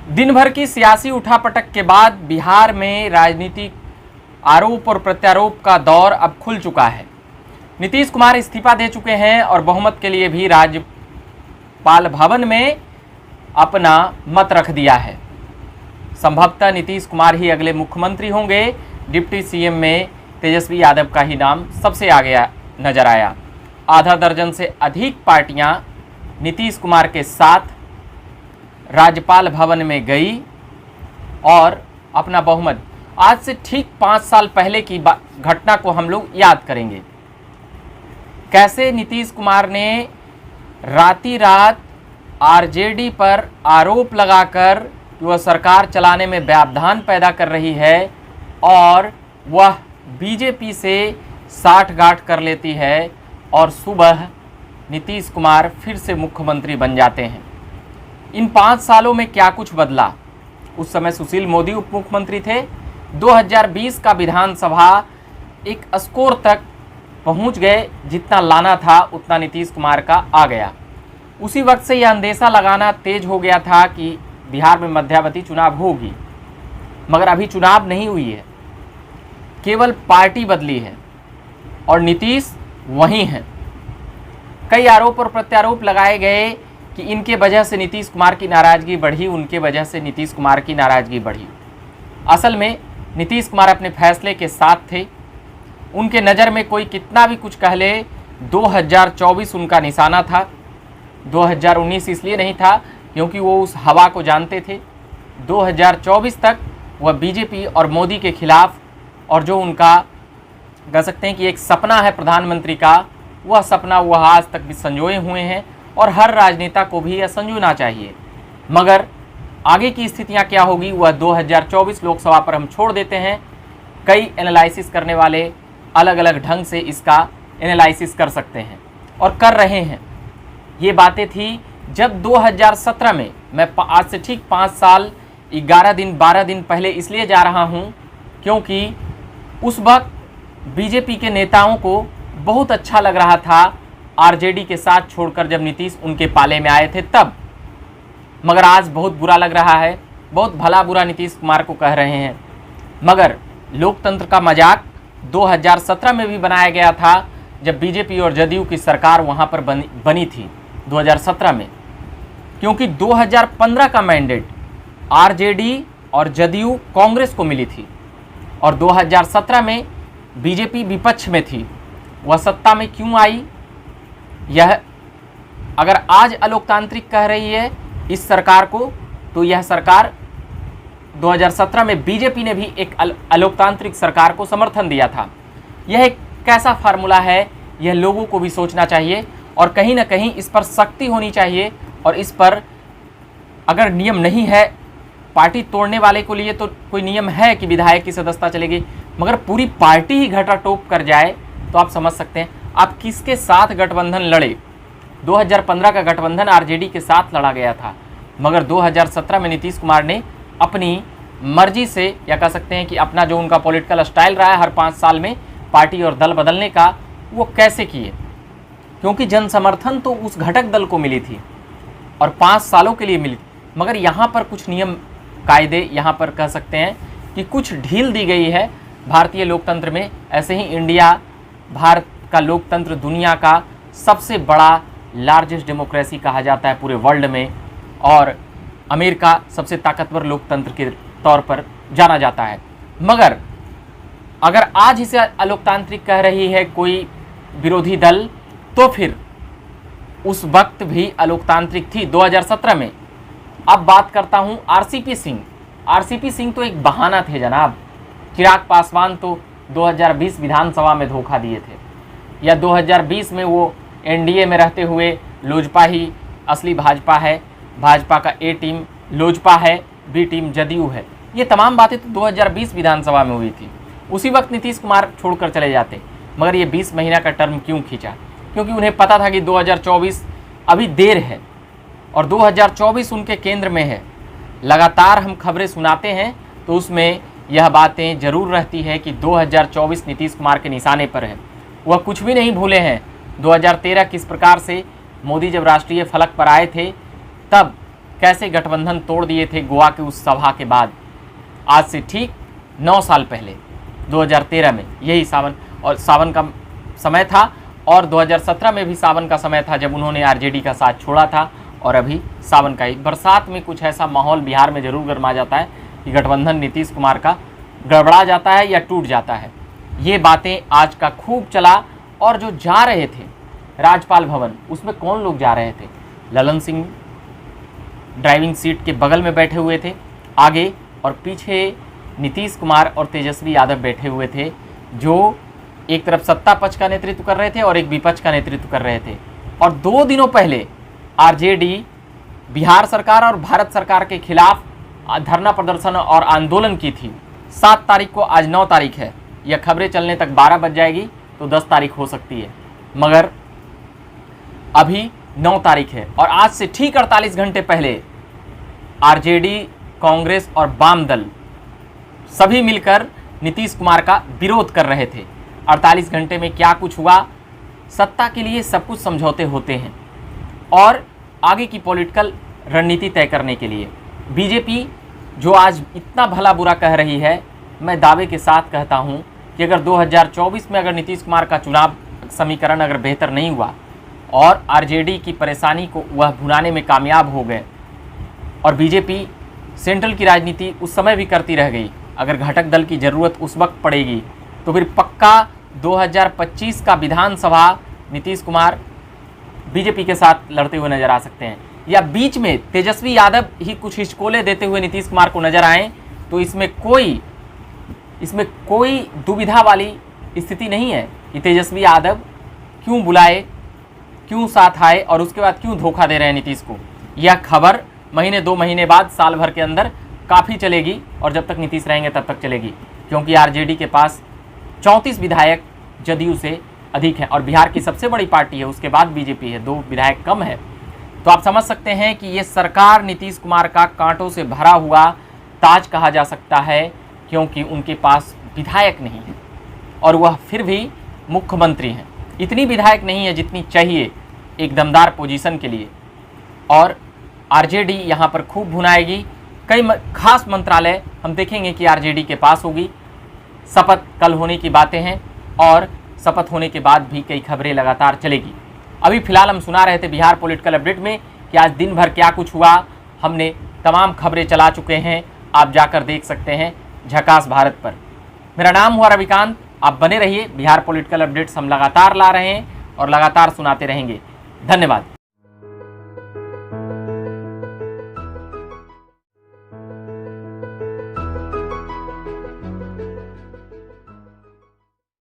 दिन भर की सियासी उठापटक के बाद बिहार में राजनीतिक आरोप और प्रत्यारोप का दौर अब खुल चुका है। नीतीश कुमार इस्तीफा दे चुके हैं और बहुमत के लिए भी राज्यपाल भवन में अपना मत रख दिया है। संभवतः नीतीश कुमार ही अगले मुख्यमंत्री होंगे। डिप्टी सीएम में तेजस्वी यादव का ही नाम सबसे आगे नजर आया। आधा दर्जन से अधिक पार्टियां नीतीश कुमार के साथ राज्यपाल भवन में गई और अपना बहुमत, आज से ठीक 5 साल पहले की घटना को हम लोग याद करेंगे। कैसे नीतीश कुमार ने राती रात आरजेडी पर आरोप लगाकर कि वह सरकार चलाने में व्यवधान पैदा कर रही है और वह बीजेपी से साठगांठ कर लेती है और सुबह नीतीश कुमार फिर से मुख्यमंत्री बन जाते हैं। इन 5 सालों में क्या कुछ बदला? उस समय सुशील मोदी उप मुख्यमंत्री थे। 2020 का विधानसभा एक स्कोर तक पहुंच गए, जितना लाना था उतना नीतीश कुमार का आ गया। उसी वक्त से यह अंदेशा लगाना तेज हो गया था कि बिहार में मध्यावधि चुनाव होगी, मगर अभी चुनाव नहीं हुई है, केवल पार्टी बदली है और नीतीश वही हैं। कई आरोप और प्रत्यारोप लगाए गए कि इनके वजह से नीतीश कुमार की नाराज़गी बढ़ी, उनके वजह से नीतीश कुमार की नाराज़गी बढ़ी। असल में नीतीश कुमार अपने फैसले के साथ थे। उनके नज़र में कोई कितना भी कुछ कह ले, 2024 उनका निशाना था। 2019 इसलिए नहीं था क्योंकि वो उस हवा को जानते थे। 2024 तक वह बीजेपी और मोदी के खिलाफ, और जो उनका कह सकते हैं कि एक सपना है प्रधानमंत्री का, वह सपना वह आज तक भी संजोए हुए हैं और हर राजनेता को भी यह संजोना चाहिए। मगर आगे की स्थितियां क्या होगी वह 2024 लोकसभा पर हम छोड़ देते हैं। कई एनालिसिस करने वाले अलग अलग ढंग से इसका एनालिसिस कर सकते हैं और कर रहे हैं। ये बातें थी जब 2017 में, मैं आज से ठीक 5 साल 11 दिन 12 दिन पहले इसलिए जा रहा हूँ क्योंकि उस वक्त बीजेपी के नेताओं को बहुत अच्छा लग रहा था आरजेडी के साथ छोड़कर जब नीतीश उनके पाले में आए थे तब। मगर आज बहुत बुरा लग रहा है, बहुत भला बुरा नीतीश कुमार को कह रहे हैं। मगर लोकतंत्र का मजाक 2017 में भी बनाया गया था जब बीजेपी और जदयू की सरकार वहां पर बनी थी 2017 में, क्योंकि 2015 का मैंडेट आरजेडी और जदयू कांग्रेस को मिली थी और 2017 में बीजेपी विपक्ष में थी। वह सत्ता में क्यों आई? यह अगर आज अलोकतांत्रिक कह रही है इस सरकार को, तो यह सरकार 2017 में बीजेपी ने भी एक अलोकतांत्रिक सरकार को समर्थन दिया था। यह एक कैसा फार्मूला है, यह लोगों को भी सोचना चाहिए और कहीं ना कहीं इस पर सख्ती होनी चाहिए। और इस पर अगर नियम नहीं है पार्टी तोड़ने वाले को लिए, तो कोई नियम है कि विधायक की सदस्यता चलेगी, मगर पूरी पार्टी ही घटाटोप कर जाए तो आप समझ सकते हैं आप किसके साथ गठबंधन लड़े। 2015 का गठबंधन आरजेडी के साथ लड़ा गया था, मगर 2017 में नीतीश कुमार ने अपनी मर्जी से, या कह सकते हैं कि अपना जो उनका पॉलिटिकल स्टाइल रहा है हर 5 साल में पार्टी और दल बदलने का, वो कैसे किए? क्योंकि जन समर्थन तो उस घटक दल को मिली थी और 5 सालों के लिए मिली। मगर यहाँ पर कुछ नियम कायदे, यहाँ पर कह सकते हैं कि कुछ ढील दी गई है भारतीय लोकतंत्र में। ऐसे ही इंडिया, भारत का लोकतंत्र दुनिया का सबसे बड़ा लार्जेस्ट डेमोक्रेसी कहा जाता है पूरे वर्ल्ड में, और अमेरिका सबसे ताकतवर लोकतंत्र के तौर पर जाना जाता है। मगर अगर आज इसे अलोकतांत्रिक कह रही है कोई विरोधी दल, तो फिर उस वक्त भी अलोकतांत्रिक थी 2017 में। अब बात करता हूं आरसीपी सिंह। आरसीपी सिंह तो एक बहाना थे जनाब। चिराग पासवान तो 2020 विधानसभा में धोखा दिए थे, या 2020 में वो एनडीए में रहते हुए लोजपा ही असली भाजपा है, भाजपा का ए टीम लोजपा है, बी टीम जदयू है। ये तमाम बातें तो 2020 विधानसभा में हुई थी। उसी वक्त नीतीश कुमार छोड़कर चले जाते, मगर ये 20 महीना का टर्म क्यों खींचा? क्योंकि उन्हें पता था कि 2024 अभी देर है और 2024 उनके केंद्र में है। लगातार हम खबरें सुनाते हैं तो उसमें यह बातें जरूर रहती है कि 2024 नीतीश कुमार के निशाने पर है। वह कुछ भी नहीं भूले हैं 2013 किस प्रकार से मोदी जब राष्ट्रीय फलक पर आए थे, तब कैसे गठबंधन तोड़ दिए थे गोवा के उस सभा के बाद। आज से ठीक 9 साल पहले 2013 में यही सावन का समय था, और 2017 में भी सावन का समय था जब उन्होंने आरजेडी का साथ छोड़ा था, और अभी सावन का ही। बरसात में कुछ ऐसा माहौल बिहार में जरूर गर्मा जाता है कि गठबंधन नीतीश कुमार का गड़बड़ा जाता है या टूट जाता है। ये बातें आज का खूब चला। और जो जा रहे थे राज्यपाल भवन, उसमें कौन लोग जा रहे थे? ललन सिंह ड्राइविंग सीट के बगल में बैठे हुए थे आगे, और पीछे नीतीश कुमार और तेजस्वी यादव बैठे हुए थे, जो एक तरफ सत्ता पक्ष का नेतृत्व कर रहे थे और एक विपक्ष का नेतृत्व कर रहे थे। और 2 दिनों पहले आरजेडी बिहार सरकार और भारत सरकार के खिलाफ धरना प्रदर्शन और आंदोलन की थी। 7 तारीख को, आज 9 तारीख है, यह खबरें चलने तक 12 बज जाएगी तो 10 तारीख हो सकती है, मगर अभी 9 तारीख है। और आज से ठीक 48 घंटे पहले आरजेडी, कांग्रेस और वाम दल सभी मिलकर नीतीश कुमार का विरोध कर रहे थे। 48 घंटे में क्या कुछ हुआ? सत्ता के लिए सब कुछ समझौते होते हैं, और आगे की पॉलिटिकल रणनीति तय करने के लिए बीजेपी जो आज इतना भला बुरा कह रही है, मैं दावे के साथ कहता हूं कि अगर 2024 में अगर नीतीश कुमार का चुनाव समीकरण अगर बेहतर नहीं हुआ और आरजेडी की परेशानी को वह भुनाने में कामयाब हो गए और बीजेपी सेंट्रल की राजनीति उस समय भी करती रह गई, अगर घटक दल की ज़रूरत उस वक्त पड़ेगी तो फिर पक्का 2025 का विधानसभा नीतीश कुमार बीजेपी के साथ लड़ते हुए नजर आ सकते हैं, या बीच में तेजस्वी यादव ही कुछ हिचकोले देते हुए नीतीश कुमार को नजर आए, तो इसमें कोई दुविधा वाली स्थिति नहीं है कि तेजस्वी यादव क्यों बुलाए, क्यों साथ आए और उसके बाद क्यों धोखा दे रहे हैं नीतीश को। यह खबर महीने 2 महीने बाद, साल भर के अंदर काफ़ी चलेगी, और जब तक नीतीश रहेंगे तब तक चलेगी, क्योंकि आरजेडी के पास 34 विधायक जदयू से अधिक हैं, और बिहार की सबसे बड़ी पार्टी है, उसके बाद बीजेपी है, 2 विधायक कम है। तो आप समझ सकते हैं कि ये सरकार नीतीश कुमार का कांटों से भरा हुआ ताज कहा जा सकता है, क्योंकि उनके पास विधायक नहीं है और वह फिर भी मुख्यमंत्री हैं। इतनी विधायक नहीं है जितनी चाहिए एक दमदार पोजीशन के लिए, और आरजेडी यहाँ पर खूब भुनाएगी। कई खास मंत्रालय हम देखेंगे कि आरजेडी के पास होगी। शपथ कल होने की बातें हैं, और शपथ होने के बाद भी कई खबरें लगातार चलेगी। अभी फिलहाल हम सुना रहे थे बिहार पॉलिटिकल अपडेट में कि आज दिन भर क्या कुछ हुआ, हमने तमाम खबरें चला चुके हैं, आप जाकर देख सकते हैं झकास भारत पर। मेरा नाम हुआ रविकांत, आप बने रहिए, बिहार पॉलिटिकल अपडेट्स हम लगातार ला रहे हैं और लगातार सुनाते रहेंगे। धन्यवाद।